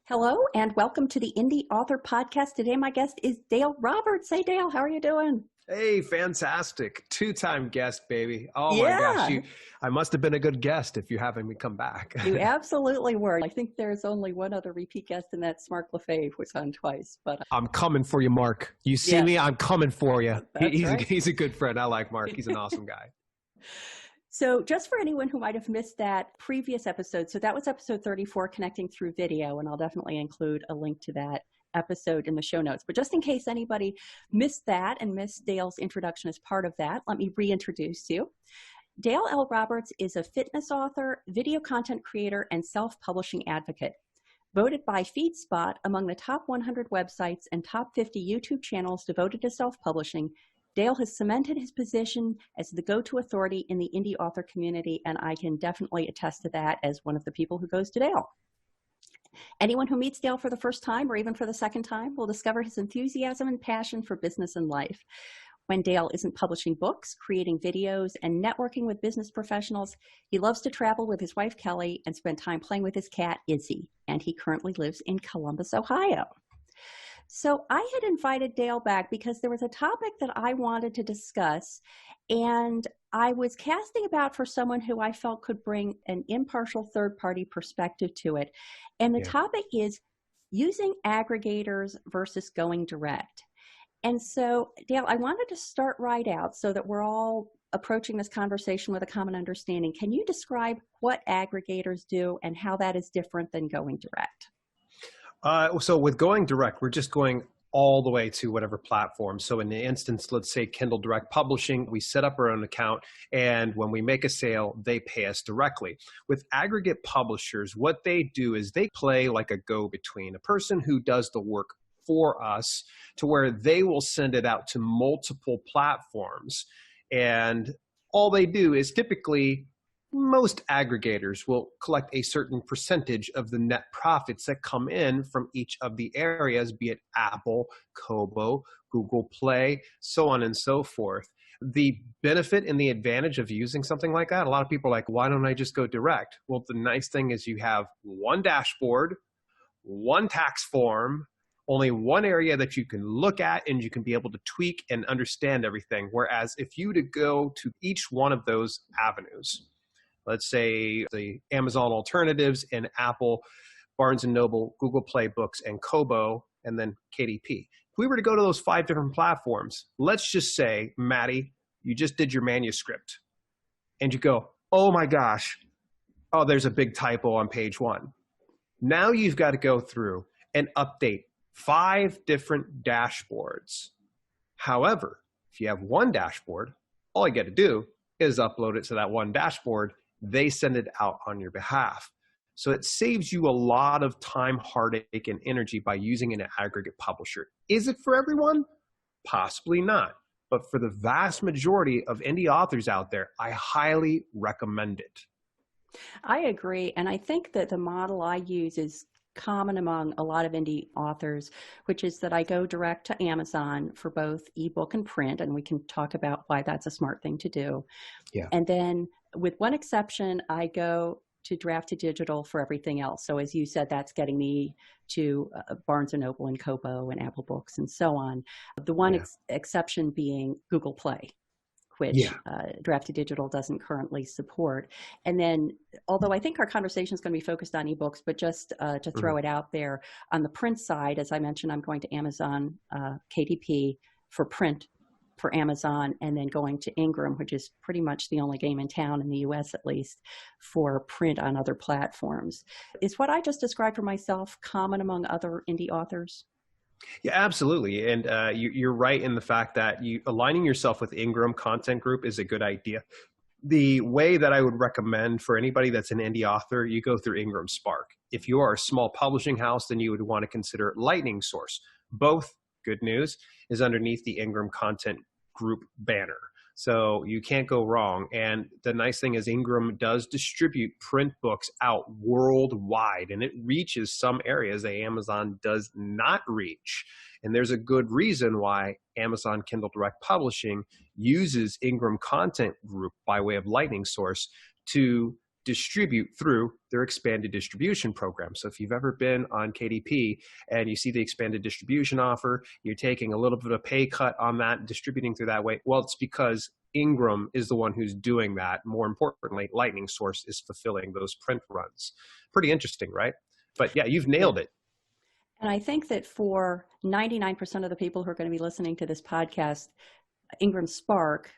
Hello and welcome to the Indy Author Podcast. Today my guest is Dale Roberts. Hey Dale, how are you doing? Hey, fantastic. Two-time guest, baby. Oh my gosh, Yeah, I must have been a good guest if you're having me come back. you absolutely were. I think there's only one other repeat guest, and that's Mark Lefebvre, who's on twice. But I'm coming for you, Mark. You see yes, me, I'm coming for you. that's right. He's a good friend. I like Mark. He's an awesome guy. So just for anyone who might have missed that previous episode, so that was episode 34, Connecting Through Video, and I'll definitely include a link to that episode in the show notes. But just in case anybody missed that and missed Dale's introduction as part of that, let me reintroduce you. Dale L. Roberts is a fitness author, video content creator, and self-publishing advocate. Voted by FeedSpot among the top 100 websites and top 50 YouTube channels devoted to self-publishing, Dale has cemented his position as the go-to authority in the indie author community, and I can definitely attest to that as one of the people who goes to Dale. Anyone who meets Dale for the first time or even for the second time will discover his enthusiasm and passion for business and life. When Dale isn't publishing books, creating videos, and networking with business professionals, he loves to travel with his wife, Kelly, and spend time playing with his cat, Izzy, and he currently lives in Columbus, Ohio. So I had invited Dale back because there was a topic that I wanted to discuss, and I was casting about for someone who I felt could bring an impartial third-party perspective to it. And the topic is using aggregators versus going direct. And so, Dale, I wanted to start right out so that we're all approaching this conversation with a common understanding. Can you describe what aggregators do and how that is different than going direct? So with going direct, we're just going all the way to whatever platform. So in the instance, let's say Kindle Direct Publishing, we set up our own account, and when we make a sale, they pay us directly. With aggregate publishers, what they do is they play like a go-between, a person who does the work for us to where they will send it out to multiple platforms. And all they do is typically most aggregators will collect a certain percentage of the net profits that come in from each of the areas, be it Apple, Kobo, Google Play, so on and so forth. The benefit and the advantage of using something like that, a lot of people are like, why don't I just go direct? Well, the nice thing is you have one dashboard, one tax form, only one area that you can look at, and you can be able to tweak and understand everything. Whereas if you were to go to each one of those avenues, let's say the Amazon alternatives and Apple, Barnes & Noble, Google Play Books, and Kobo, and then KDP. If we were to go to those 5 different platforms, let's just say, Maddie, you just did your manuscript, and you go, oh my gosh, oh, there's a big typo on page 1. Now you've got to go through and update 5 different dashboards. However, if you have one dashboard, all you got to do is upload it to that one dashboard. They send it out on your behalf. So it saves you a lot of time, heartache, and energy by using an aggregate publisher. Is it for everyone? Possibly not. But for the vast majority of indie authors out there, I highly recommend it. I agree. And I think that the model I use is common among a lot of indie authors, which is that I go direct to Amazon for both ebook and print, and we can talk about why that's a smart thing to do. Yeah. And then with one exception, I go to Draft to Digital for everything else. So as you said, that's getting me to Barnes & Noble and Kobo and Apple Books and so on. The one exception being Google Play, which Draft to Digital doesn't currently support. And then, although I think our conversation is going to be focused on ebooks, but just to throw it out there, on the print side, as I mentioned, I'm going to Amazon KDP for print for Amazon, and then going to Ingram, which is pretty much the only game in town in the US, at least, for print on other platforms. Is what I just described for myself common among other indie authors? Yeah, absolutely. And you're right in the fact that aligning yourself with Ingram Content Group is a good idea. The way that I would recommend for anybody that's an indie author, you go through Ingram Spark. If you are a small publishing house, then you would want to consider Lightning Source. Both, good news, is underneath the Ingram Content Group banner. So you can't go wrong. And the nice thing is Ingram does distribute print books out worldwide, and it reaches some areas that Amazon does not reach. And there's a good reason why Amazon Kindle Direct Publishing uses Ingram Content Group by way of Lightning Source to distribute through their expanded distribution program. So if you've ever been on KDP and you see the expanded distribution offer, you're taking a little bit of a pay cut on that, distributing through that way. Well, it's because Ingram is the one who's doing that. More importantly, Lightning Source is fulfilling those print runs. Pretty interesting, right? But yeah, you've nailed it. And I think that for 99% of the people who are going to be listening to this podcast, Ingram Spark,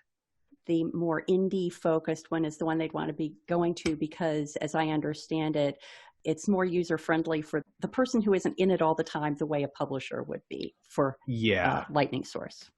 the more Indy focused one, is the one they'd want to be going to because, as I understand it, it's more user friendly for the person who isn't in it all the time, the way a publisher would be for Lightning Source.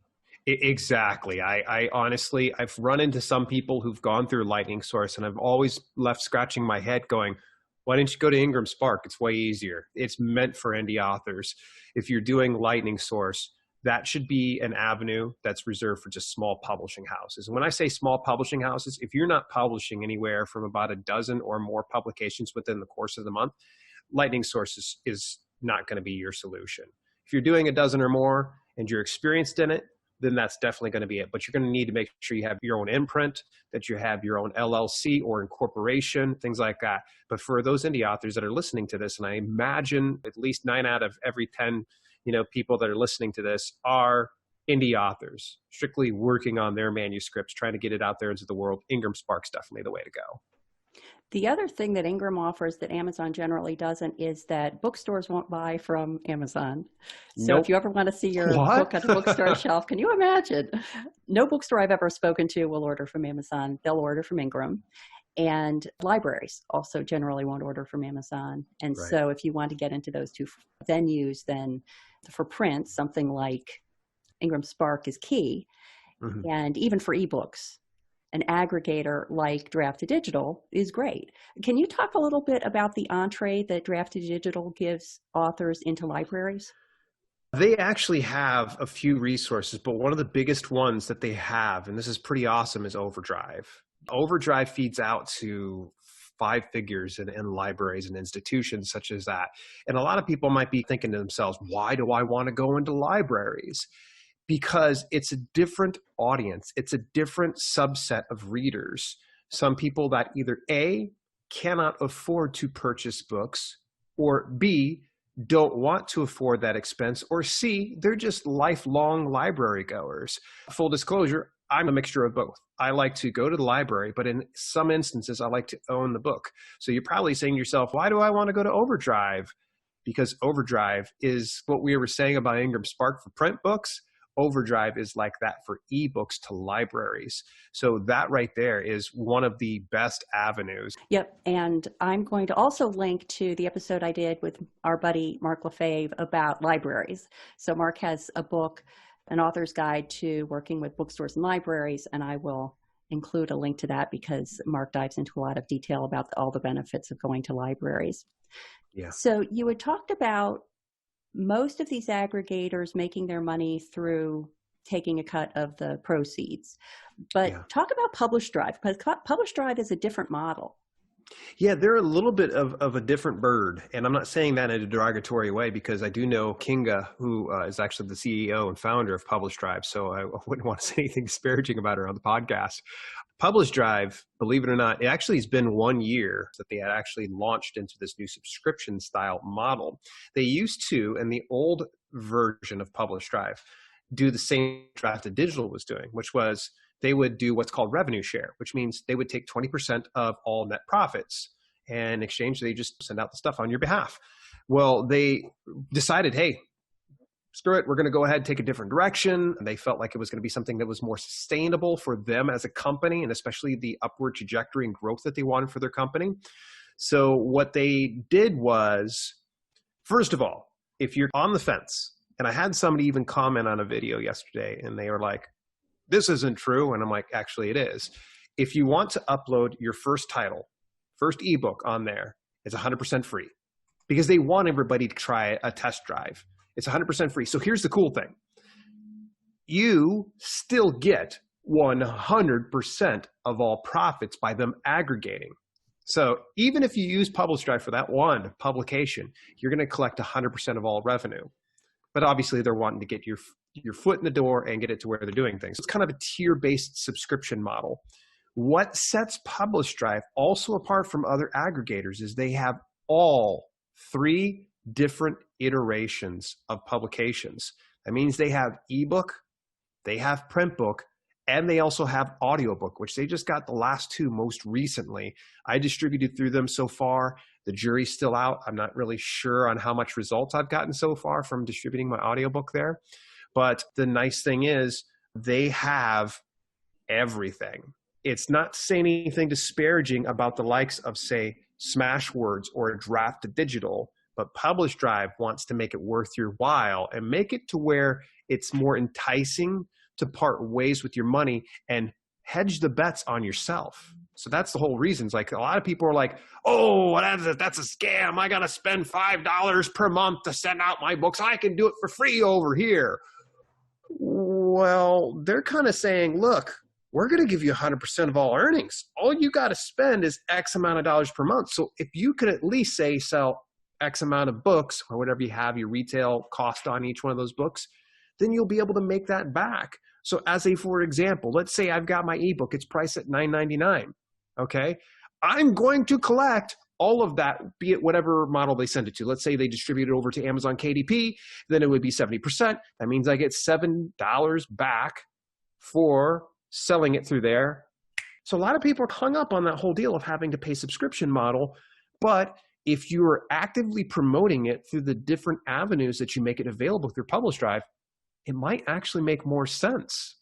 Exactly. I honestly, I've run into some people who've gone through Lightning Source and I've always left scratching my head going, why didn't you go to Ingram Spark? It's way easier. It's meant for indie authors. If you're doing Lightning Source, that should be an avenue that's reserved for just small publishing houses. And when I say small publishing houses, if you're not publishing anywhere from about a dozen or more publications within the course of the month, Lightning Source is not going to be your solution. If you're doing a dozen or more and you're experienced in it, then that's definitely going to be it. But you're going to need to make sure you have your own imprint, that you have your own LLC or incorporation, things like that. But for those indie authors that are listening to this, and I imagine at least 9 out of every 10 people that are listening to this are indie authors, strictly working on their manuscripts, trying to get it out there into the world, Ingram Spark's definitely the way to go. The other thing that Ingram offers that Amazon generally doesn't is that bookstores won't buy from Amazon. So If you ever want to see your book on a bookstore shelf, can you imagine? No bookstore I've ever spoken to will order from Amazon. They'll order from Ingram. And libraries also generally won't order from Amazon. And so if you want to get into those two venues, then for print, something like Ingram Spark is key. Mm-hmm. And even for ebooks, an aggregator like Draft2Digital is great. Can you talk a little bit about the entree that Draft2Digital gives authors into libraries? They actually have a few resources, but one of the biggest ones that they have, and this is pretty awesome, is Overdrive. Overdrive feeds out to 5 figures in libraries and institutions such as that. And a lot of people might be thinking to themselves, why do I want to go into libraries? Because it's a different audience. It's a different subset of readers. Some people that either A, cannot afford to purchase books, or B, don't want to afford that expense, or C, they're just lifelong library goers. Full disclosure, I'm a mixture of both. I like to go to the library, but in some instances, I like to own the book. So you're probably saying to yourself, why do I want to go to Overdrive? Because Overdrive is what we were saying about Ingram Spark for print books. Overdrive is like that for ebooks to libraries. So that right there is one of the best avenues. Yep. And I'm going to also link to the episode I did with our buddy Mark Lefebvre about libraries. So Mark has a book, An Author's Guide to Working with Bookstores and Libraries, and I will include a link to that because Mark dives into a lot of detail about all the benefits of going to libraries. Yeah. So you had talked about most of these aggregators making their money through taking a cut of the proceeds. But talk about Publish Drive, because Publish Drive is a different model. Yeah, they're a little bit of a different bird. And I'm not saying that in a derogatory way because I do know Kinga, who is actually the CEO and founder of Publish Drive. So I wouldn't want to say anything disparaging about her on the podcast. Publish Drive, believe it or not, it actually has been 1 year that they had actually launched into this new subscription style model. They used to, in the old version of Publish Drive, do the same Draft2Digital was doing, which was they would do what's called revenue share, which means they would take 20% of all net profits. And in exchange, they just send out the stuff on your behalf. Well, they decided, hey, screw it, we're going to go ahead and take a different direction. And they felt like it was going to be something that was more sustainable for them as a company, and especially the upward trajectory and growth that they wanted for their company. So what they did was, first of all, if you're on the fence, and I had somebody even comment on a video yesterday, and they were like, this isn't true. And I'm like, actually, it is. If you want to upload your first title, first ebook on there, it's 100% free because they want everybody to try a test drive. It's 100% free. So here's the cool thing. You still get 100% of all profits by them aggregating. So even if you use Publish Drive for that one publication, you're going to collect 100% of all revenue. But obviously they're wanting to get your foot in the door and get it to where they're doing things. It's kind of a tier-based subscription model What sets Publish Drive also apart from other aggregators is they have all 3 different iterations of publications. That means they have ebook, they have print book, and they also have audiobook, which they just got the last 2 most recently. I distributed through them so far. The jury's still out. I'm not really sure on how much results I've gotten so far from distributing my audiobook there. But the nice thing is they have everything. It's not saying anything disparaging about the likes of, say, Smashwords or Draft to Digital, but Publish Drive wants to make it worth your while and make it to where it's more enticing to part ways with your money and hedge the bets on yourself. So that's the whole reason. It's like a lot of people are like, oh, that's a scam. I got to spend $5 per month to send out my books. I can do it for free over here. Well, they're kind of saying, look, we're going to give you 100% of all earnings. All you got to spend is X amount of dollars per month. So if you could at least say sell X amount of books or whatever you have your retail cost on each one of those books, then you'll be able to make that back. So for example, let's say I've got my ebook. It's priced at $9.99. Okay. I'm going to collect all of that, be it whatever model they send it to. Let's say they distribute it over to Amazon KDP, then it would be 70%. That means I get $7 back for selling it through there. So a lot of people are hung up on that whole deal of having to pay subscription model. But if you are actively promoting it through the different avenues that you make it available through Publish Drive, it might actually make more sense.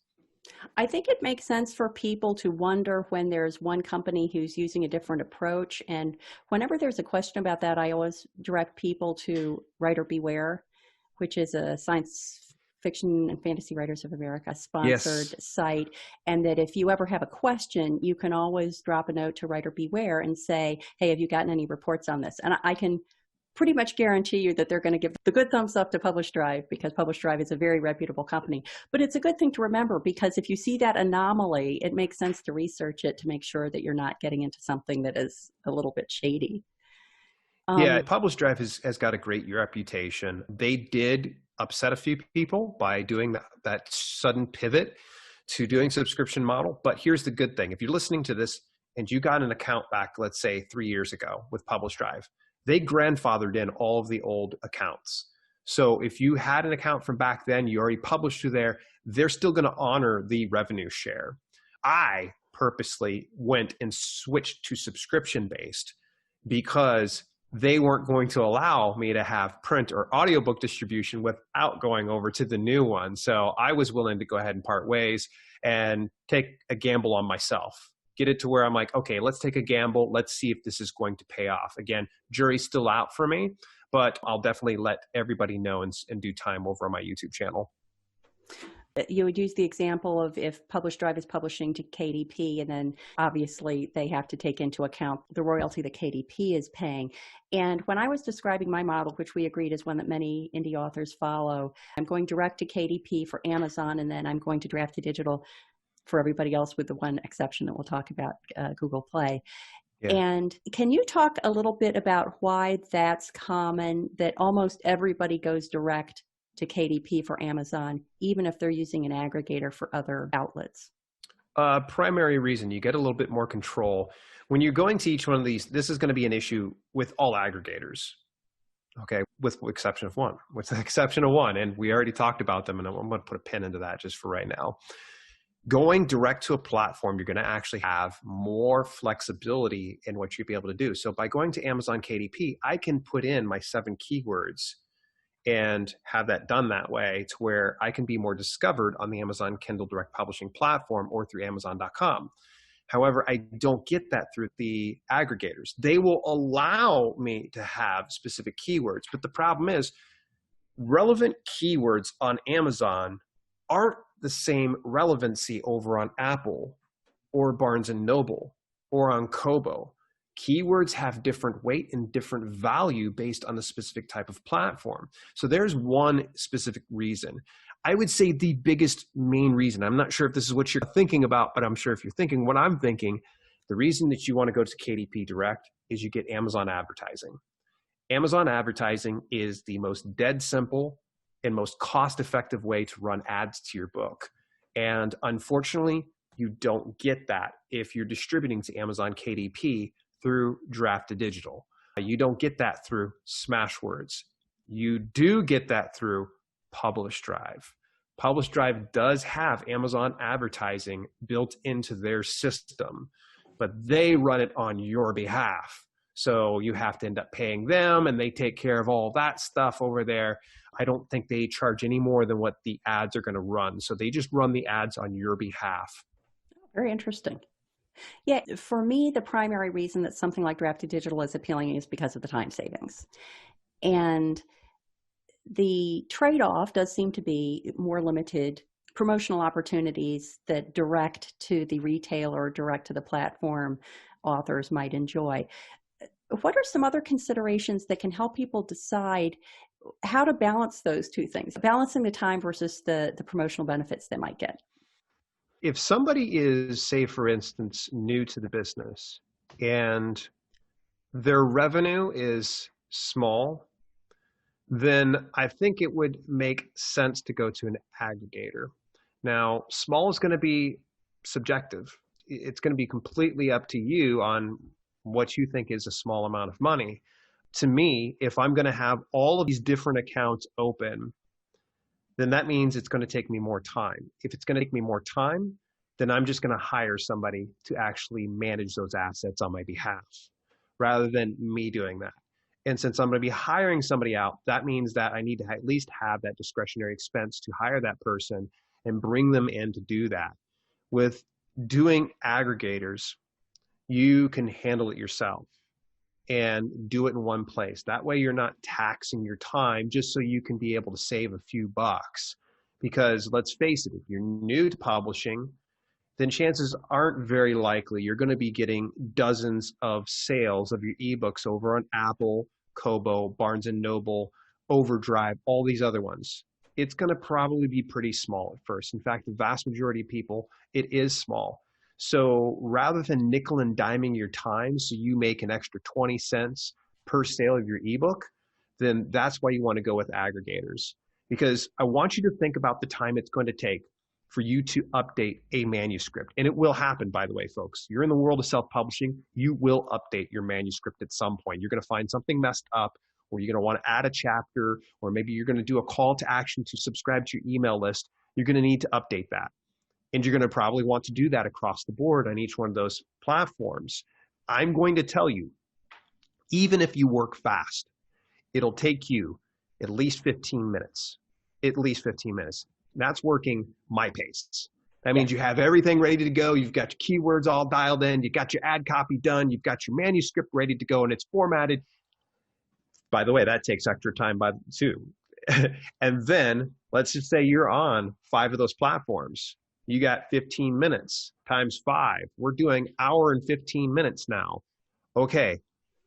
I think it makes sense for people to wonder when there's one company who's using a different approach. And whenever there's a question about that, I always direct people to Writer Beware, which is a science fiction and fantasy writers of America sponsored site. And that if you ever have a question, you can always drop a note to Writer Beware and say, hey, have you gotten any reports on this? And I can pretty much guarantee you that they're going to give the good thumbs up to Publish Drive, because Publish Drive is a very reputable company. But it's a good thing to remember, because if you see that anomaly, it makes sense to research it to make sure that you're not getting into something that is a little bit shady. Yeah, Publish Drive has got a great reputation. They did upset a few people by doing that sudden pivot to doing subscription model. But here's the good thing. If you're listening to this and you got an account back, let's say 3 years ago with Publish Drive, they grandfathered in all of the old accounts. So if you had an account from back then, you already published through there, they're still going to honor the revenue share. I purposely went and switched to subscription-based because they weren't going to allow me to have print or audiobook distribution without going over to the new one. So I was willing to go ahead and part ways and take a gamble on myself. Get it to where I'm like, okay, let's take a gamble. Let's see if this is going to pay off. Again, jury's still out for me, but I'll definitely let everybody know in due time over on my YouTube channel. You would use the example of if Publish Drive is publishing to KDP, and then obviously they have to take into account the royalty that KDP is paying. And when I was describing my model, which we agreed is one that many indie authors follow, I'm going direct to KDP for Amazon, and then I'm going to Draft to Digital for everybody else, with the one exception that we'll talk about, Google Play. Yeah. And can you talk a little bit about why that's common, that almost everybody goes direct to KDP for Amazon, even if they're using an aggregator for other outlets? Primary reason, you get a little bit more control. When you're going to each one of these, this is going to be an issue with all aggregators. Okay, with the exception of one. With the exception of one, and we already talked about them, and I'm going to put a pin into that just for right now. Going direct to a platform, you're going to actually have more flexibility in what you'll be able to do. So by going to Amazon KDP, I can put in my 7 keywords and have that done that way, to where I can be more discovered on the Amazon Kindle Direct Publishing platform or through Amazon.com. However, I don't get that through the aggregators. They will allow me to have specific keywords, but the problem is relevant keywords on Amazon aren't the same relevancy over on Apple or Barnes & Noble or on Kobo. Keywords have different weight and different value based on the specific type of platform. So there's one specific reason. I would say the biggest main reason, I'm not sure if this is what you're thinking about, but I'm sure if you're thinking what I'm thinking, the reason that you want to go to KDP Direct is you get Amazon advertising. Amazon advertising is the most dead simple and most cost-effective way to run ads to your book. And unfortunately, You don't get that if you're distributing to Amazon KDP through Draft2Digital. You don't get that through Smashwords. You do get that through Publish Drive. Publish Drive does have Amazon advertising built into their system, but they run it on your behalf. So you have to end up paying them, and they take care of all that stuff over there. I don't think they charge any more than what the ads are going to run. So they just run the ads on your behalf. Very interesting. Yeah, for me, the primary reason that something like Draft2Digital is appealing is because of the time savings. And the trade-off does seem to be more limited promotional opportunities that direct to the retailer, direct to the platform authors might enjoy. What are some other considerations that can help people decide how to balance those two things, balancing the time versus the promotional benefits they might get? If somebody is, say, for instance, new to the business and their revenue is small, then I think it would make sense to go to an aggregator. Now, small is going to be subjective. It's going to be completely up to you on what you think is a small amount of money. To me, if I'm going to have all of these different accounts open, then that means it's going to take me more time. If it's going to take me more time, then I'm just going to hire somebody to actually manage those assets on my behalf rather than me doing that. And since I'm going to be hiring somebody out, that means that I need to at least have that discretionary expense to hire that person and bring them in to do that. With doing aggregators, you can handle it yourself and do it in one place. That way you're not taxing your time just so you can be able to save a few bucks. Because let's face it, if you're new to publishing, then chances aren't very likely you're going to be getting dozens of sales of your ebooks over on Apple, Kobo, Barnes & Noble, Overdrive, all these other ones. It's going to probably be pretty small at first. In fact, the vast majority of people, it is small. So rather than nickel and diming your time so you make an extra 20 cents per sale of your ebook, then that's why you want to go with aggregators. Because I want you to think about the time it's going to take for you to update a manuscript. And it will happen, by the way, folks. You're in the world of self-publishing. You will update your manuscript at some point. You're going to find something messed up, or you're going to want to add a chapter, or maybe you're going to do a call to action to subscribe to your email list. You're going to need to update that. And you're going to probably want to do that across the board on each one of those platforms. I'm going to tell you, even if you work fast, it'll take you at least 15 minutes. At least 15 minutes. That's working my pace. That means you have everything ready to go. You've got your keywords all dialed in. You've got your ad copy done. You've got your manuscript ready to go, and it's formatted. By the way, that takes extra time too. And then let's just say you're on 5 of those platforms. You got 15 minutes times 5. We're doing hour and 15 minutes now. Okay,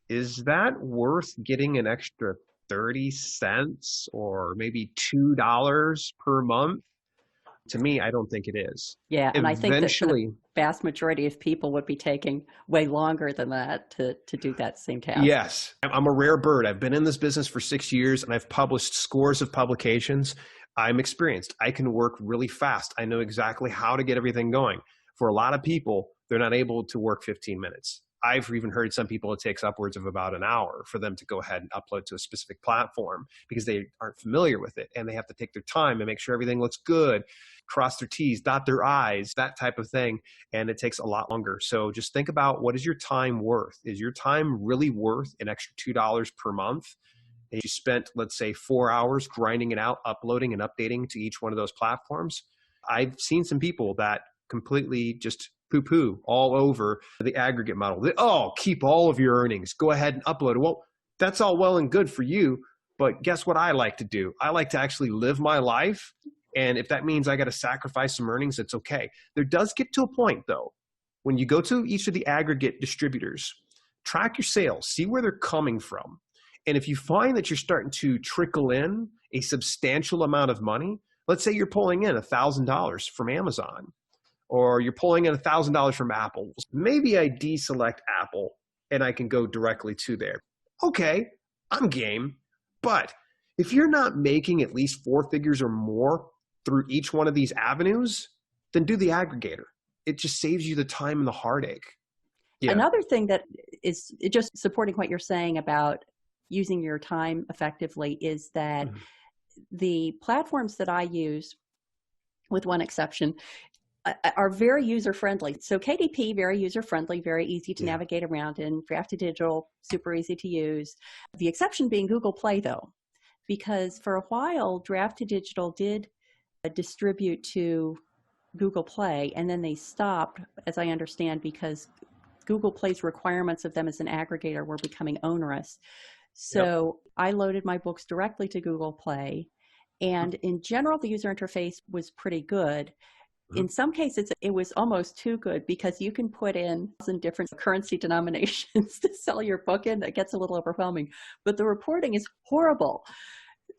is that worth getting an extra 30 cents or maybe $2 per month? To me, I don't think it is. Yeah, and I think that the vast majority of people would be taking way longer than that to do that same task. Yes, I'm a rare bird. I've been in this business for 6 years and I've published scores of publications. I'm experienced. I can work really fast. I know exactly how to get everything going. For a lot of people, they're not able to work 15 minutes. I've even heard some people it takes upwards of about an hour for them to go ahead and upload to a specific platform because they aren't familiar with it and they have to take their time and make sure everything looks good, cross their T's, dot their I's, that type of thing. And it takes a lot longer. So just think about, what is your time worth? Is your time really worth an extra $2 per month? And you spent, let's say, 4 hours grinding it out, uploading and updating to each one of those platforms. I've seen some people that completely just poo-poo all over the aggregate model. Keep all of your earnings. Go ahead and upload it. Well, that's all well and good for you, but guess what I like to do? I like to actually live my life, and if that means I got to sacrifice some earnings, it's okay. There does get to a point, though, when you go to each of the aggregate distributors, track your sales, see where they're coming from. And if you find that you're starting to trickle in a substantial amount of money, let's say you're pulling in $1,000 from Amazon, or you're pulling in $1,000 from Apple. Maybe I deselect Apple and I can go directly to there. Okay, I'm game. But if you're not making at least 4 figures or more through each one of these avenues, then do the aggregator. it just saves you the time and the heartache. Yeah. Another thing that is just supporting what you're saying about using your time effectively is that the platforms that I use, with one exception, are very user-friendly. So KDP, very user-friendly, very easy to navigate around in. Draft2Digital, super easy to use. The exception being Google Play, though, because for a while, Draft2Digital did distribute to Google Play, and then they stopped, as I understand, because Google Play's requirements of them as an aggregator were becoming onerous. So I loaded my books directly to Google Play, and in general, the user interface was pretty good. In some cases, it was almost too good because you can put in different currency denominations to sell your book in. That gets a little overwhelming, but the reporting is horrible.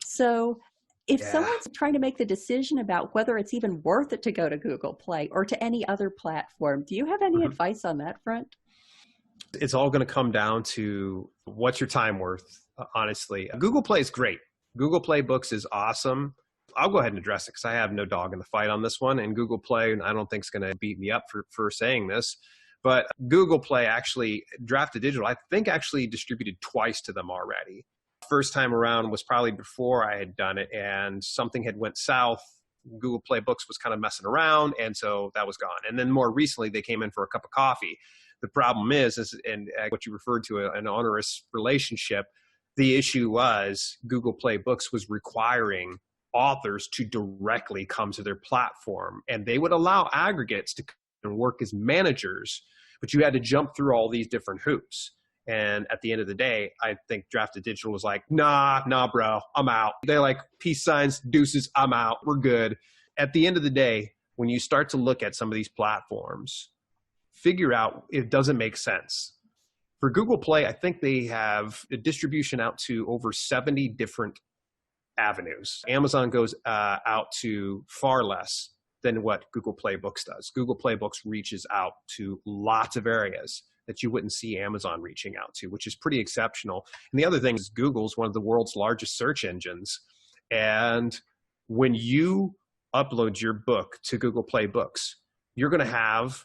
So if someone's trying to make the decision about whether it's even worth it to go to Google Play or to any other platform, do you have any advice on that front? It's all going to come down to what's your time worth, honestly. Google Play is great. Google Play Books is awesome. I'll go ahead and address it because I have no dog in the fight on this one. And Google Play, I don't think is going to beat me up for saying this. But Google Play actually, Draft2Digital, I think actually distributed twice to them already. First time around was probably before I had done it, and something had went south. Google Play Books was kind of messing around, and so that was gone. And then more recently, they came in for a cup of coffee. The problem is and what you referred to, an onerous relationship, the issue was Google Play Books was requiring authors to directly come to their platform, and they would allow aggregates to work as managers, but you had to jump through all these different hoops. And at the end of the day, I think Draft2Digital was like, nah, bro, I'm out. They're like, peace signs, deuces, I'm out, we're good. At the end of the day, when you start to look at some of these platforms, figure out it doesn't make sense. For Google Play, I think they have a distribution out to over 70 different avenues. Amazon goes out to far less than what Google Play Books does. Google Play Books reaches out to lots of areas that you wouldn't see Amazon reaching out to, which is pretty exceptional. And the other thing is Google's one of the world's largest search engines. And when you upload your book to Google Play Books, you're going to have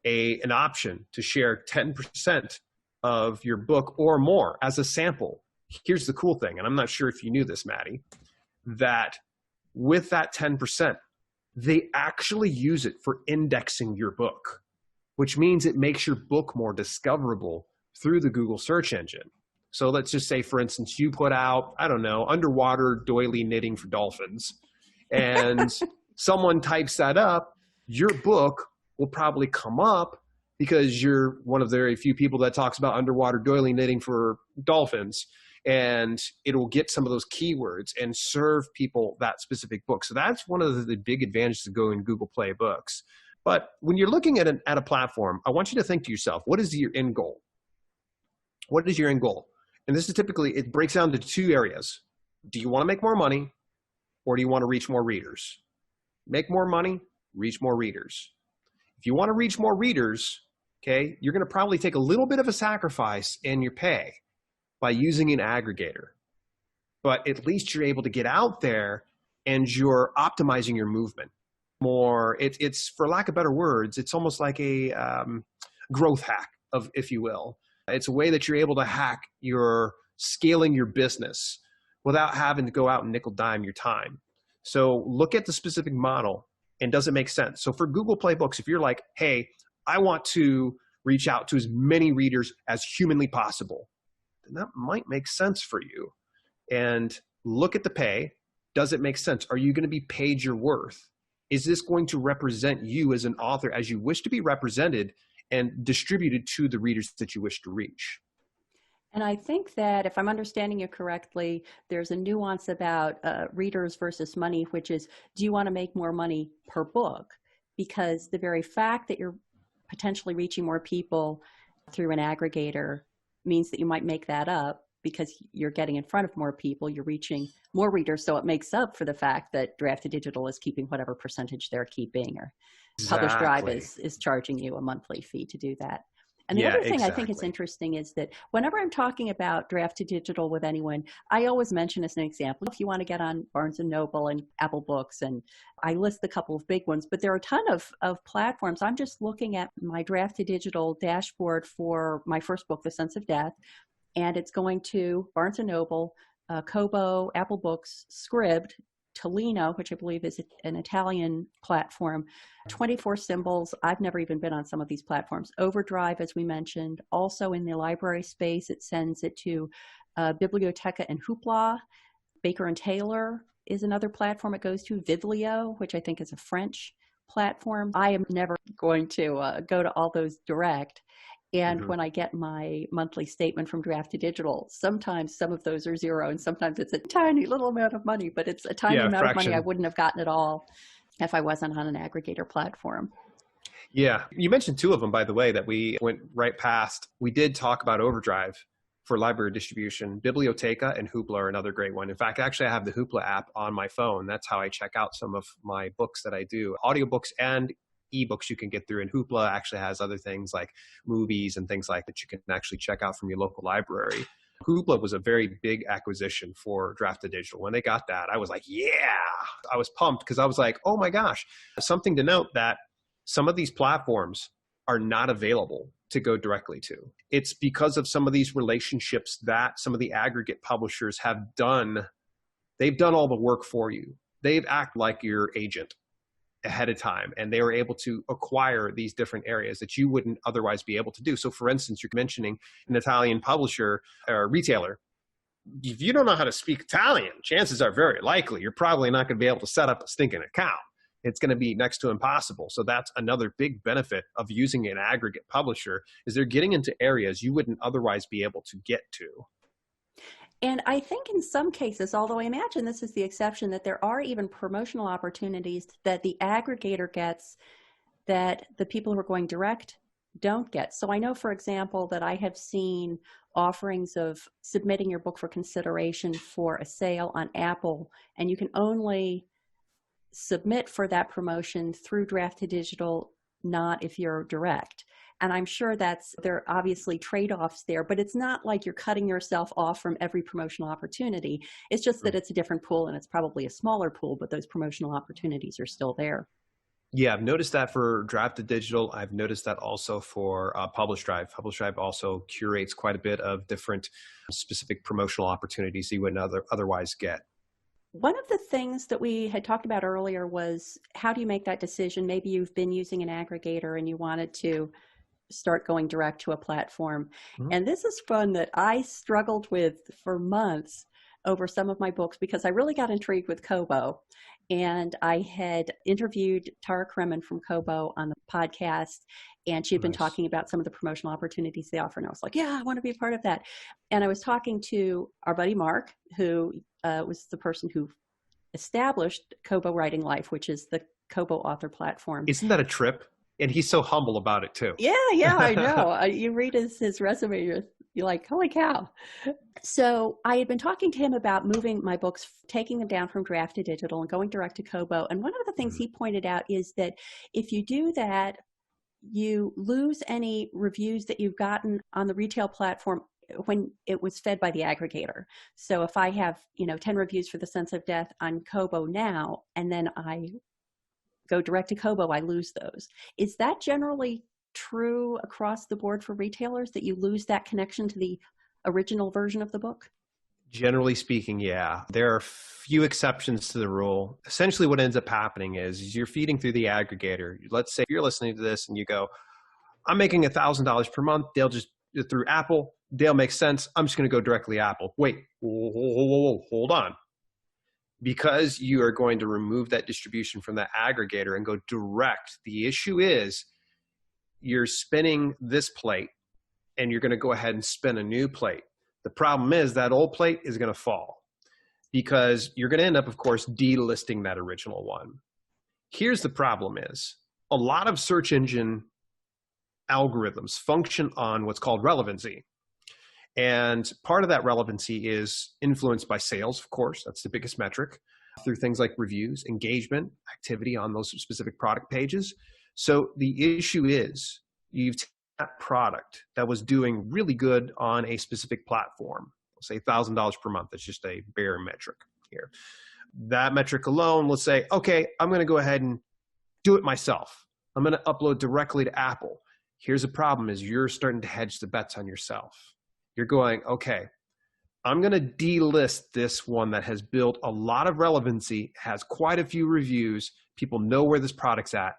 an option to share 10% of your book or more as a sample. Here's the cool thing, and I'm not sure if you knew this, Maddie, that with that 10%, they actually use it for indexing your book, which means it makes your book more discoverable through the Google search engine. So let's just say, for instance, you put out, I don't know, underwater doily knitting for dolphins, and someone types that up, your book will probably come up because you're one of the very few people that talks about underwater doily knitting for dolphins. And it will get some of those keywords and serve people that specific book. So that's one of the big advantages of going Google Play Books. But when you're looking at a platform, I want you to think to yourself, what is your end goal? What is your end goal? And this is typically, it breaks down to two areas. Do you want to make more money, or do you want to reach more readers? Make more money, reach more readers. If you want to reach more readers, okay, you're going to probably take a little bit of a sacrifice in your pay by using an aggregator. But at least you're able to get out there and you're optimizing your movement more. It's for lack of better words, it's almost like a growth hack, if you will. It's a way that you're able to hack your scaling your business without having to go out and nickel dime your time. So look at the specific model, and does it make sense? So for Google Play Books, if you're like, hey, I want to reach out to as many readers as humanly possible, then that might make sense for you. And look at the pay. Does it make sense? Are you going to be paid your worth? Is this going to represent you as an author as you wish to be represented and distributed to the readers that you wish to reach? And I think that if I'm understanding you correctly, there's a nuance about readers versus money, which is, do you want to make more money per book? Because the very fact that you're potentially reaching more people through an aggregator means that you might make that up because you're getting in front of more people, you're reaching more readers. So it makes up for the fact that Draft2Digital is keeping whatever percentage they're keeping, or Publish Drive is charging you a monthly fee to do that. And the Yeah, other thing I think is exactly. interesting is that whenever I'm talking about draft to digital with anyone, I always mention as an example, if you want to get on Barnes and Noble and Apple Books, and I list a couple of big ones, but there are a ton of platforms. I'm just looking at my draft to digital dashboard for my first book, The Sense of Death, and it's going to Barnes and Noble, Kobo, Apple Books, Scribd, Tolino, which I believe is an Italian platform, 24 Symbols. I've never even been on some of these platforms. Overdrive, as we mentioned. Also in the library space, it sends it to Biblioteca and Hoopla. Baker and Taylor is another platform it goes to. Viblio, which I think is a French platform. I am never going to go to all those direct. And Hmm. when I get my monthly statement from Draft to Digital, sometimes some of those are zero and sometimes it's a tiny little amount of money, but it's a tiny Yeah, amount of money I fraction. wouldn't have gotten at all if I wasn't on an aggregator platform. Yeah. You mentioned two of them, by the way, that we went right past. We did talk about Overdrive for library distribution. Biblioteca and Hoopla are another great one. In fact, actually, I have the Hoopla app on my phone. That's how I check out some of my books that I do. Audiobooks and ebooks you can get through. And Hoopla actually has other things like movies and things like that you can actually check out from your local library. Hoopla was a very big acquisition for Draft to Digital. When they got that, I was like, yeah, I was pumped because I was like, oh my gosh. Something to note that some of these platforms are not available to go directly to. It's because of some of these relationships that some of the aggregate publishers have done. They've done all the work for you. They've acted like your agent ahead of time, and they were able to acquire these different areas that you wouldn't otherwise be able to do. So for instance, you're mentioning an Italian publisher or retailer. If you don't know how to speak Italian, chances are very likely you're probably not going to be able to set up a stinking account. It's going to be next to impossible. So that's another big benefit of using an aggregate publisher is they're getting into areas you wouldn't otherwise be able to get to. And I think in some cases, although I imagine this is the exception, that there are even promotional opportunities that the aggregator gets that the people who are going direct don't get. So I know, for example, that I have seen offerings of submitting your book for consideration for a sale on Apple, and you can only submit for that promotion through Draft to Digital, not if you're direct. And I'm sure there are obviously trade-offs there, but it's not like you're cutting yourself off from every promotional opportunity. It's just that it's a different pool and it's probably a smaller pool, but those promotional opportunities are still there. Yeah, I've noticed that for Draft to Digital. I've noticed that also for Publish Drive. Publish Drive also curates quite a bit of different specific promotional opportunities you wouldn't otherwise get. One of the things that we had talked about earlier was how do you make that decision? Maybe you've been using an aggregator and you wanted to start going direct to a platform. Mhm. And this is fun that I struggled with for months over some of my books because I really got intrigued with Kobo. And I had interviewed Tara Kremen from Kobo on the podcast, and she had been Nice. talking about some of the promotional opportunities they offer. And I was like, yeah, I want to be a part of that. And I was talking to our buddy Mark, who was the person who established Kobo Writing Life, which is the Kobo author platform. Isn't that a trip? And he's so humble about it too. Yeah, I know. You read his resume, you're like, holy cow. So I had been talking to him about moving my books, taking them down from Draft to Digital and going direct to Kobo. And one of the things Mhm. he pointed out is that if you do that, you lose any reviews that you've gotten on the retail platform when it was fed by the aggregator. So if I have, 10 reviews for The Sense of Death on Kobo now, and then I go direct to Kobo, I lose those. Is that generally true across the board for retailers, that you lose that connection to the original version of the book? Generally speaking, yeah. There are few exceptions to the rule. Essentially, what ends up happening is you're feeding through the aggregator. Let's say you're listening to this and you go, I'm making $1,000 per month. They'll just, through Apple, they'll make sense. I'm just going to go directly Apple. Wait, whoa, hold on. Because you are going to remove that distribution from that aggregator and go direct, the issue is you're spinning this plate and you're going to go ahead and spin a new plate. The problem is that old plate is going to fall because you're going to end up, of course, delisting that original one. Here's the problem is a lot of search engine algorithms function on what's called relevancy. And part of that relevancy is influenced by sales, of course. That's the biggest metric, through things like reviews, engagement, activity on those specific product pages. So the issue is you've product that was doing really good on a specific platform, say $1,000 per month. That's just a bare metric here. That metric alone, let's say, okay, I'm going to go ahead and do it myself. I'm going to upload directly to Apple. Here's the problem is you're starting to hedge the bets on yourself. You're going, okay, I'm going to delist this one that has built a lot of relevancy, has quite a few reviews. People know where this product's at,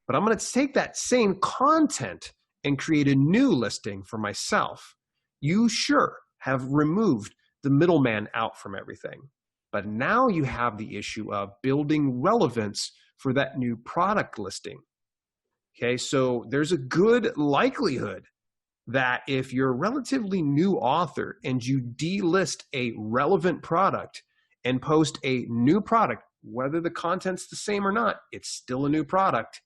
but I'm going to take that same content and create a new listing for myself. You sure have removed the middleman out from everything, but now you have the issue of building relevance for that new product listing. Okay, so there's a good likelihood that if you're a relatively new author and you delist a relevant product and post a new product, whether the content's the same or not, it's still a new product.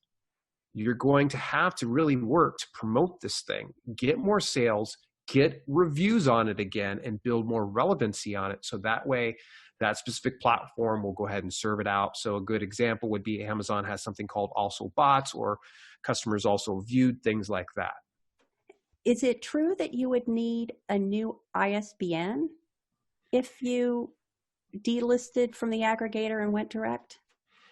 You're going to have to really work to promote this thing, get more sales, get reviews on it again, and build more relevancy on it. So that way, that specific platform will go ahead and serve it out. So a good example would be Amazon has something called also bots, or customers also viewed, things like that. Is it true that you would need a new ISBN if you delisted from the aggregator and went direct?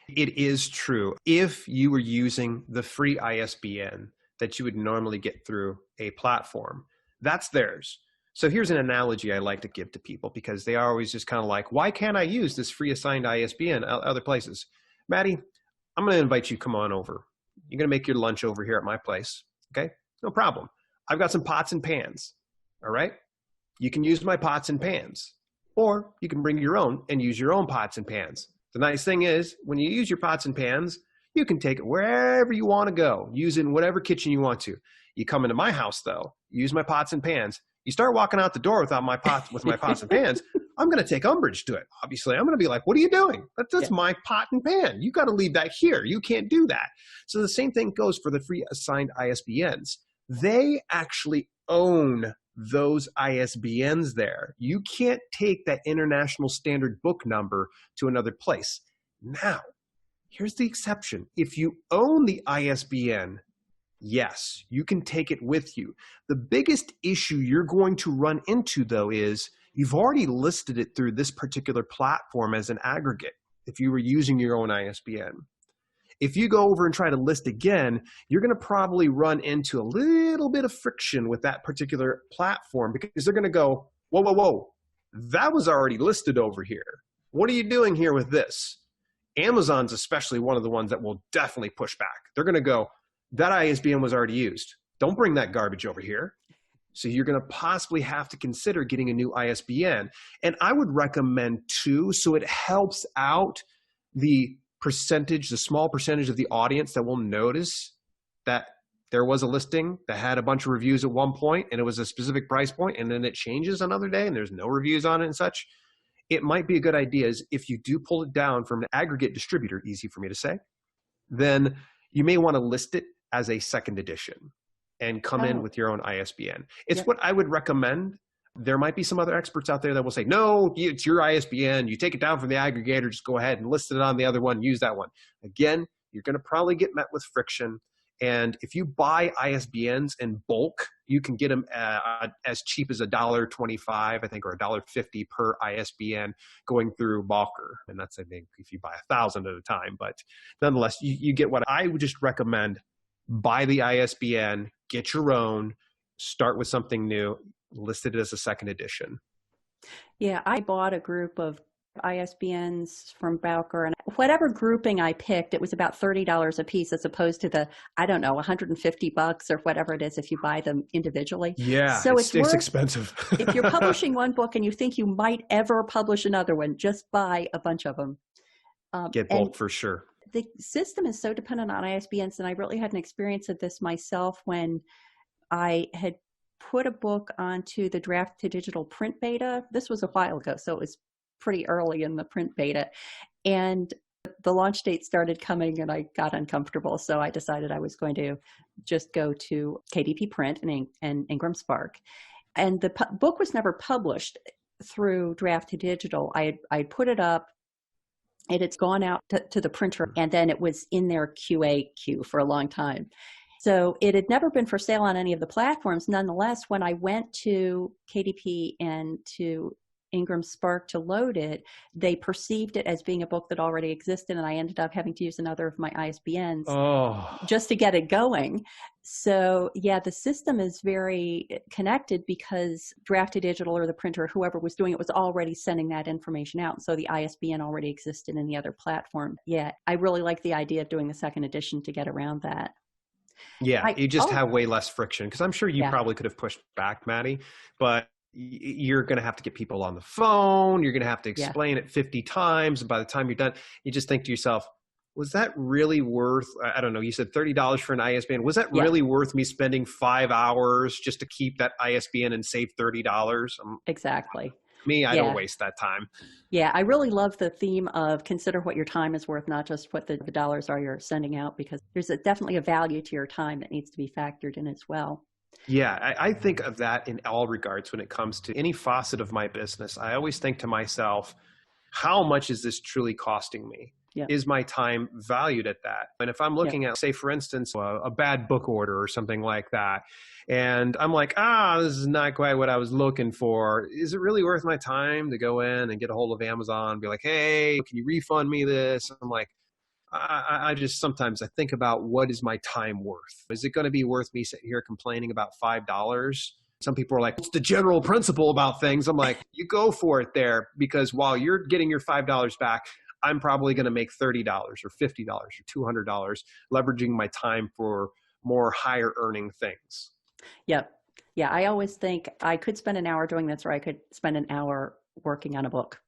It is true. If you were using the free ISBN that you would normally get through a platform, that's theirs. So here's an analogy I like to give to people because they are always just kind of like, why can't I use this free assigned ISBN other places? Maddie, I'm going to invite you, come on over. You're going to make your lunch over here at my place. Okay? No problem. I've got some pots and pans. All right? You can use my pots and pans, or you can bring your own and use your own pots and pans. The nice thing is when you use your pots and pans, you can take it wherever you want to go, use it in whatever kitchen you want to. You come into my house though, use my pots and pans. You start walking out the door without my pots, with my pots and pans, I'm going to take umbrage to it. Obviously, I'm going to be like, what are you doing? That's my pot and pan. You got to leave that here. You can't do that. So the same thing goes for the free assigned ISBNs. They actually own those ISBNs there. You can't take that international standard book number to another place. Now, here's the exception. If you own the ISBN, yes, you can take it with you. The biggest issue you're going to run into, though, is you've already listed it through this particular platform as an aggregate if you were using your own ISBN. If you go over and try to list again, you're going to probably run into a little bit of friction with that particular platform because they're going to go, whoa, whoa, whoa, that was already listed over here. What are you doing here with this? Amazon's especially one of the ones that will definitely push back. They're going to go, that ISBN was already used. Don't bring that garbage over here. So you're going to possibly have to consider getting a new ISBN. And I would recommend too, so it helps out the percentage, the small percentage of the audience that will notice that there was a listing that had a bunch of reviews at one point and it was a specific price point and then it changes another day and there's no reviews on it and such. It might be a good idea is if you do pull it down from an aggregate distributor, easy for me to say, then you may want to list it as a second edition and come in with your own ISBN. It's what I would recommend. There might be some other experts out there that will say, no, it's your ISBN. You take it down from the aggregator, just go ahead and list it on the other one, use that one. Again, you're going to probably get met with friction. And if you buy ISBNs in bulk, you can get them as cheap as $1.25, I think, or $1.50 per ISBN going through Balker. And that's, I think, if you buy 1,000 at a time. But nonetheless, you get what I would just recommend. Buy the ISBN, get your own, start with something new, listed as a second edition. Yeah, I bought a group of ISBNs from Bowker, and whatever grouping I picked, it was about $30 a piece as opposed to the, I don't know, $150 or whatever it is if you buy them individually. Yeah, so it's expensive. If you're publishing one book and you think you might ever publish another one, just buy a bunch of them. Get bulk for sure. The system is so dependent on ISBNs, and I really had an experience of this myself when I had put a book onto the draft to digital print beta. This was a while ago, so it was pretty early in the print beta. And the launch date started coming and I got uncomfortable. So I decided I was going to just go to KDP Print and Ingram Spark. And the book was never published through draft to digital. I put it up. It had gone out to the printer, and then it was in their QA queue for a long time. So it had never been for sale on any of the platforms. Nonetheless, when I went to KDP and to Ingram Spark to load it, they perceived it as being a book that already existed, and I ended up having to use another of my ISBNs just to get it going. So yeah, the system is very connected because Drafted Digital or the printer, whoever was doing it, was already sending that information out. So the ISBN already existed in the other platform. Yeah, I really like the idea of doing the second edition to get around that. Yeah, you just have way less friction, because I'm sure you probably could have pushed back, Maddie, but you're going to have to get people on the phone. You're going to have to explain it 50 times. And by the time you're done, you just think to yourself, was that really worth, I don't know, you said $30 for an ISBN. Was that really worth me spending 5 hours just to keep that ISBN and save $30? Exactly. Me, I don't waste that time. Yeah, I really love the theme of consider what your time is worth, not just what the dollars are you're sending out, because there's definitely a value to your time that needs to be factored in as well. Yeah, I think of that in all regards when it comes to any facet of my business. I always think to myself, how much is this truly costing me? Is my time valued at that? And if I'm looking at, say, for instance, a bad book order or something like that, and I'm like, this is not quite what I was looking for. Is it really worth my time to go in and get a hold of Amazon and be like, hey, can you refund me this? I'm like, I just sometimes I think about, what is my time worth? Is it going to be worth me sitting here complaining about $5? Some people are like, what's the general principle about things? I'm like, you go for it there, because while you're getting your $5 back, I'm probably going to make $30 or $50 or $200 leveraging my time for more higher earning things. Yep. Yeah, I always think I could spend an hour doing this, or I could spend an hour working on a book,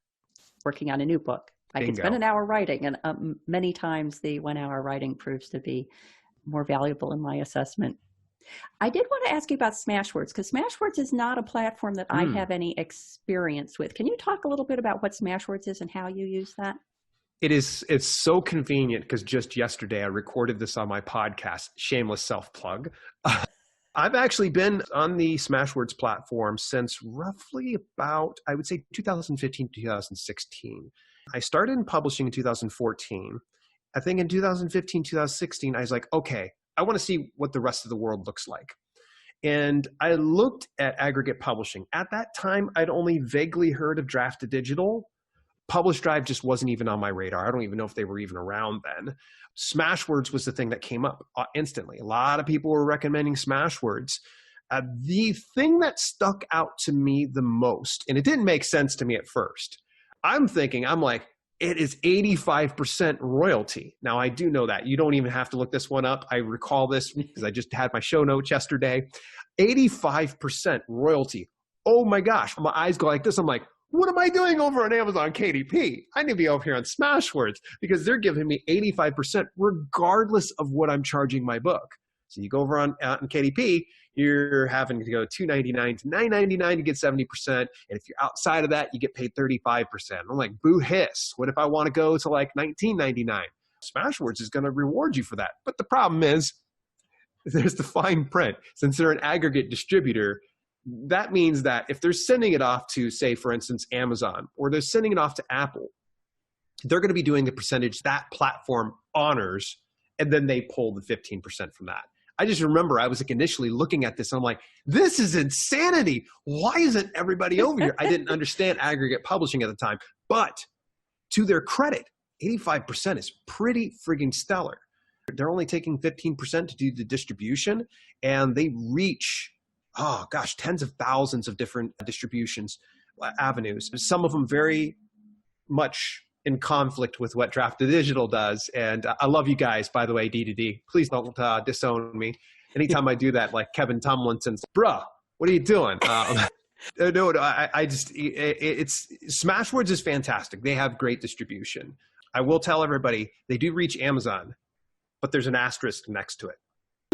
working on a new book. I could spend an hour writing, and many times the 1 hour writing proves to be more valuable in my assessment. I did want to ask you about Smashwords, because Smashwords is not a platform that I have any experience with. Can you talk a little bit about what Smashwords is and how you use that? It's so convenient, because just yesterday I recorded this on my podcast, shameless self-plug. I've actually been on the Smashwords platform since roughly about, I would say, 2015 to 2016. I started in publishing in 2014. I think in 2015, 2016, I was like, okay, I want to see what the rest of the world looks like. And I looked at aggregate publishing. At that time, I'd only vaguely heard of Drafted Digital. Publish Drive just wasn't even on my radar. I don't even know if they were even around then. Smashwords was the thing that came up instantly. A lot of people were recommending Smashwords. The thing that stuck out to me the most, and it didn't make sense to me at first, I'm like, it is 85% royalty. Now, I do know that. You don't even have to look this one up. I recall this because I just had my show notes yesterday. 85% royalty. Oh my gosh. My eyes go like this. I'm like, what am I doing over on Amazon KDP? I need to be over here on Smashwords, because they're giving me 85% regardless of what I'm charging my book. So you go over on KDP, you're having to go $2.99 to $9.99 to get 70%. And if you're outside of that, you get paid 35%. I'm like, boo hiss. What if I want to go to like $19.99? Smashwords is going to reward you for that. But the problem is, there's the fine print. Since they're an aggregate distributor, that means that if they're sending it off to, say, for instance, Amazon, or they're sending it off to Apple, they're going to be doing the percentage that platform honors, and then they pull the 15% from that. I just remember I was like initially looking at this, and I'm like, this is insanity. Why isn't everybody over here? I didn't understand aggregate publishing at the time. But to their credit, 85% is pretty frigging stellar. They're only taking 15% to do the distribution, and they reach, oh gosh, tens of thousands of different distributions avenues. Some of them very much in conflict with what Drafted Digital does. And I love you guys, by the way, D2D. Please don't disown me. Anytime I do that, like Kevin Tomlinson's, bruh, what are you doing? No, I just, it's Smashwords is fantastic. They have great distribution. I will tell everybody, they do reach Amazon, but there's an asterisk next to it.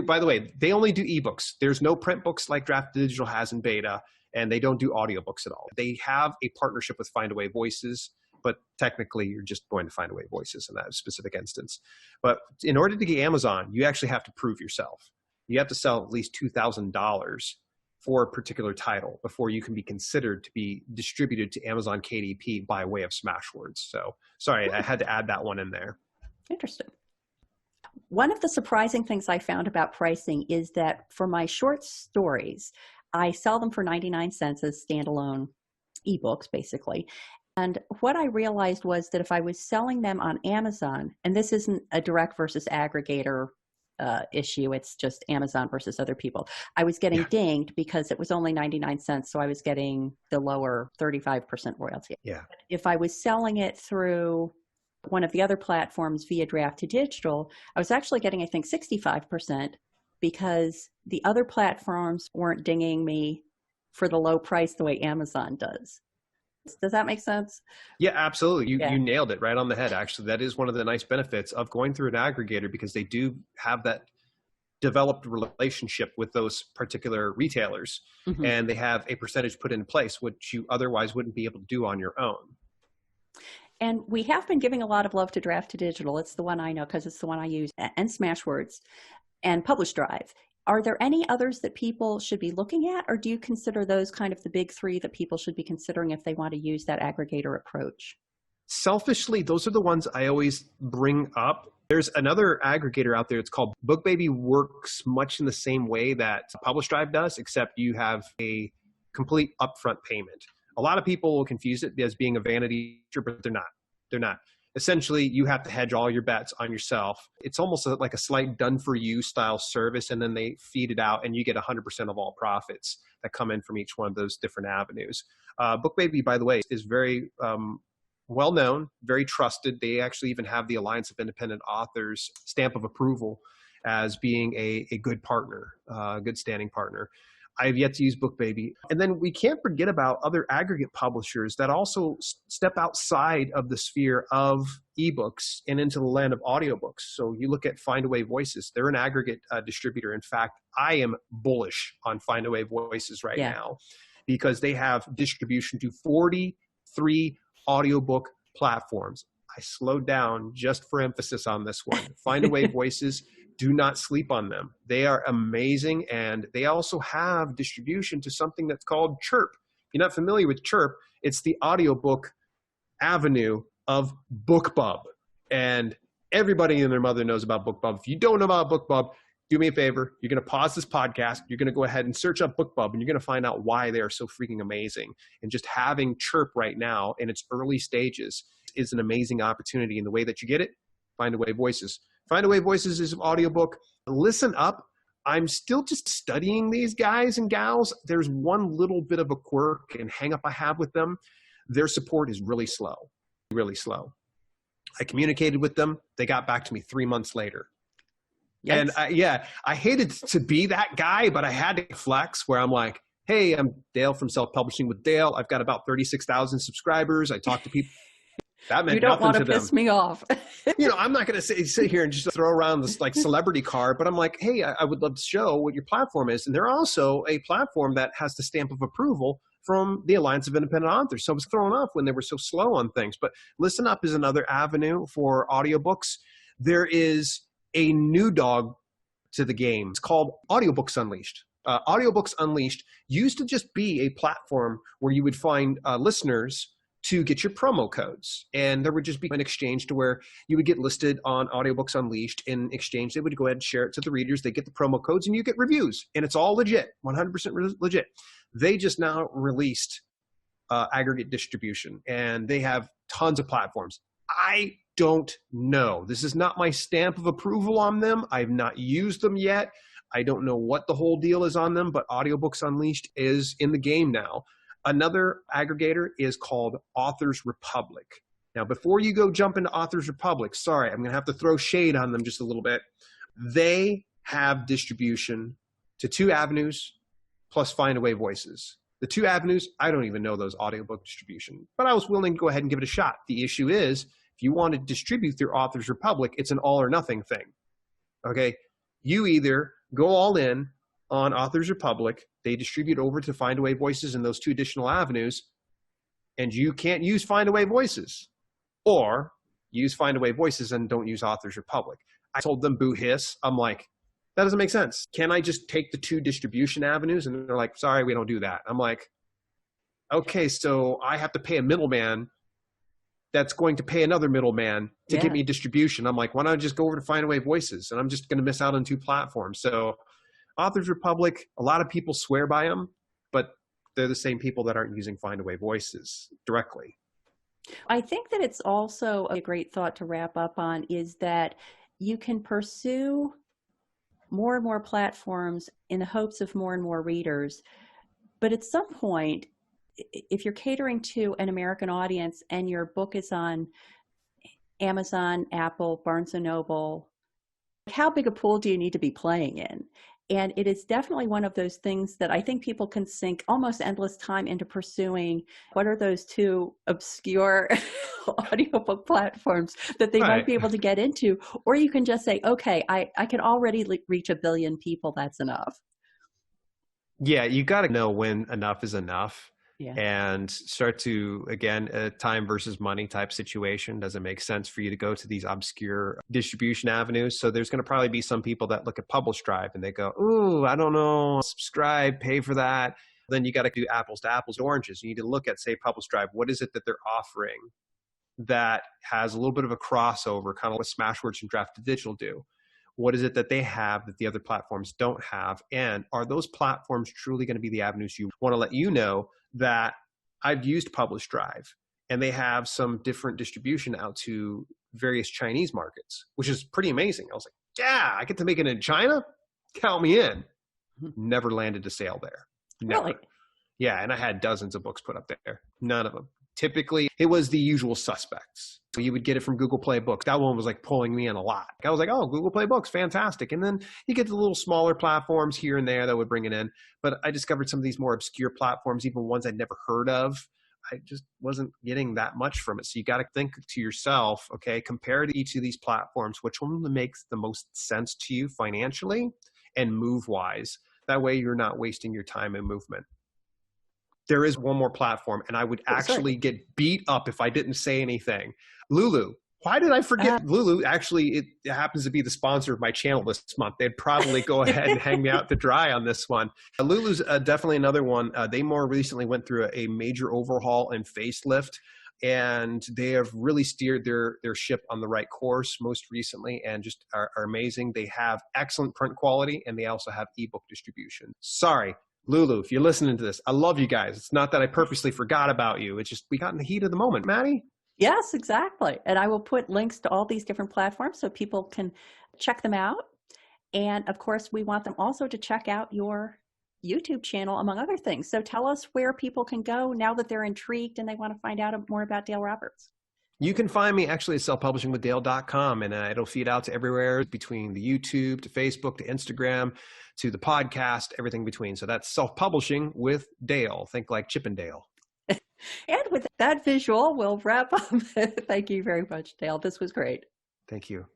By the way, they only do ebooks. There's no print books like Drafted Digital has in beta, and they don't do audiobooks at all. They have a partnership with Findaway Voices, but technically you're just going to Findaway Voices in that specific instance. But in order to get Amazon, you actually have to prove yourself. You have to sell at least $2,000 for a particular title before you can be considered to be distributed to Amazon KDP by way of Smashwords. So sorry, I had to add that one in there. Interesting. One of the surprising things I found about pricing is that for my short stories, I sell them for 99 cents as standalone ebooks, basically. And what I realized was that if I was selling them on Amazon, and this isn't a direct versus aggregator issue, it's just Amazon versus other people, I was getting dinged because it was only 99 cents. So I was getting the lower 35% royalty. Yeah. If I was selling it through one of the other platforms via Draft to Digital, I was actually getting, I think, 65% because the other platforms weren't dinging me for the low price the way Amazon does. Does that make sense? Yeah, absolutely. You nailed it right on the head. Actually, that is one of the nice benefits of going through an aggregator, because they do have that developed relationship with those particular retailers, and they have a percentage put in place, which you otherwise wouldn't be able to do on your own. And we have been giving a lot of love to Draft to Digital. It's the one I know because it's the one I use, and Smashwords and Publish Drive. Are there any others that people should be looking at, or do you consider those kind of the big three that people should be considering if they want to use that aggregator approach? Selfishly, those are the ones I always bring up. There's another aggregator out there. It's called BookBaby. Works much in the same way that Publish Drive does, except you have a complete upfront payment. A lot of people will confuse it as being a vanity feature, but they're not. They're not. Essentially, you have to hedge all your bets on yourself. It's almost like a slight done-for-you style service, and then they feed it out, and you get 100% of all profits that come in from each one of those different avenues. BookBaby, by the way, is very well-known, very trusted. They actually even have the Alliance of Independent Authors stamp of approval as being a good partner, a good standing partner. I have yet to use BookBaby. And then we can't forget about other aggregate publishers that also step outside of the sphere of ebooks and into the land of audiobooks. So you look at Findaway Voices. They're an aggregate distributor. In fact, I am bullish on Findaway Voices right now, because they have distribution to 43 audiobook platforms. I slowed down just for emphasis on this one. Findaway Voices, do not sleep on them. They are amazing, and they also have distribution to something that's called Chirp. If you're not familiar with Chirp, it's the audiobook avenue of BookBub. And everybody and their mother knows about BookBub. If you don't know about BookBub, do me a favor. You're going to pause this podcast. You're going to go ahead and search up BookBub, and you're going to find out why they are so freaking amazing. And just having Chirp right now in its early stages is an amazing opportunity. In the way that you get it, Findaway Voices. Findaway Voices is an audiobook. Listen up. I'm still just studying these guys and gals. There's one little bit of a quirk and hang up I have with them. Their support is really slow, really slow. I communicated with them. They got back to me 3 months later. Yes. And I hated to be that guy, but I had to flex where I'm like, hey, I'm Dale from Self-Publishing with Dale. I've got about 36,000 subscribers. I talk to people. That meant you don't want to them. piss me off. I'm not going to sit here and just throw around this like celebrity card, but I'm like, hey, I would love to show what your platform is. And they're also a platform that has the stamp of approval from the Alliance of Independent Authors. So I was thrown off when they were so slow on things. But Listen Up is another avenue for audiobooks. There is a new dog to the game. It's called Audiobooks Unleashed. Audiobooks Unleashed used to just be a platform where you would find listeners to get your promo codes. And there would just be an exchange to where you would get listed on Audiobooks Unleashed. In exchange, they would go ahead and share it to the readers. They get the promo codes and you get reviews. And it's all legit, 100% legit. They just now released aggregate distribution, and they have tons of platforms. I don't know. This is not my stamp of approval on them. I've not used them yet. I don't know what the whole deal is on them, but Audiobooks Unleashed is in the game now. Another aggregator is called Authors Republic. Now, before you go jump into Authors Republic, sorry, I'm going to have to throw shade on them just a little bit. They have distribution to 2 avenues plus Findaway Voices. The 2 avenues, I don't even know those audiobook distribution, but I was willing to go ahead and give it a shot. The issue is, if you want to distribute through Authors Republic, it's an all or nothing thing. Okay? You either go all in on Authors Republic, they distribute over to Findaway Voices in those 2 additional avenues, and you can't use Findaway Voices. Or use Findaway Voices and don't use Authors Republic. I told them boo hiss. I'm like, that doesn't make sense. Can I just take the 2 distribution avenues? And they're like, sorry, we don't do that. I'm like, okay, so I have to pay a middleman that's going to pay another middleman to Yeah. get me distribution. I'm like, why don't I just go over to Findaway Voices? And I'm just going to miss out on 2 platforms. So Authors Republic, a lot of people swear by them, but they're the same people that aren't using Findaway Voices directly. I think that it's also a great thought to wrap up on is that you can pursue more and more platforms in the hopes of more and more readers. But at some point, if you're catering to an American audience and your book is on Amazon, Apple, Barnes & Noble, how big a pool do you need to be playing in? And it is definitely one of those things that I think people can sink almost endless time into pursuing. What are those 2 obscure audiobook platforms that they might be able to get into? Or you can just say, okay, I can already reach 1 billion people. That's enough. Yeah, you got to know when enough is enough. Yeah. And start to, again, a time versus money type situation. Does it make sense for you to go to these obscure distribution avenues? So there's going to probably be some people that look at Publish Drive and they go, ooh, I don't know, subscribe, pay for that. Then you got to do apples to apples, oranges. You need to look at, say, Publish Drive. What is it that they're offering that has a little bit of a crossover, kind of what Smashwords and Draft to Digital do? What is it that they have that the other platforms don't have? And are those platforms truly going to be the avenues you want to let you know that I've used Publish Drive and they have some different distribution out to various Chinese markets, which is pretty amazing. I was like, yeah, I get to make it in China? Count me in. Never landed a sale there. Never. Really? Yeah, and I had dozens of books put up there. None of them. Typically, it was the usual suspects. So you would get it from Google Play Books. That one was like pulling me in a lot. I was like, oh, Google Play Books, fantastic. And then you get the little smaller platforms here and there that would bring it in. But I discovered some of these more obscure platforms, even ones I'd never heard of. I just wasn't getting that much from it. So you got to think to yourself, okay, compare to each of these platforms, which one makes the most sense to you financially and move-wise. That way you're not wasting your time and movement. There is one more platform, and I would actually get beat up if I didn't say anything. Lulu. Why did I forget Lulu? Actually, it happens to be the sponsor of my channel this month. They'd probably go ahead and hang me out to dry on this one. Lulu's definitely another one. They more recently went through a major overhaul and facelift, and they have really steered their ship on the right course most recently and just are amazing. They have excellent print quality, and they also have ebook distribution. Sorry, Lulu, if you're listening to this, I love you guys. It's not that I purposely forgot about you. It's just we got in the heat of the moment. Maddie? Yes, exactly. And I will put links to all these different platforms so people can check them out. And of course, we want them also to check out your YouTube channel, among other things. So tell us where people can go now that they're intrigued and they want to find out more about Dale Roberts. You can find me actually at selfpublishingwithdale.com, and it'll feed out to everywhere between the YouTube to Facebook to Instagram to the podcast, everything between. So that's Self-Publishing with Dale. Think like Chippendale. And with that visual, we'll wrap up. Thank you very much, Dale. This was great. Thank you.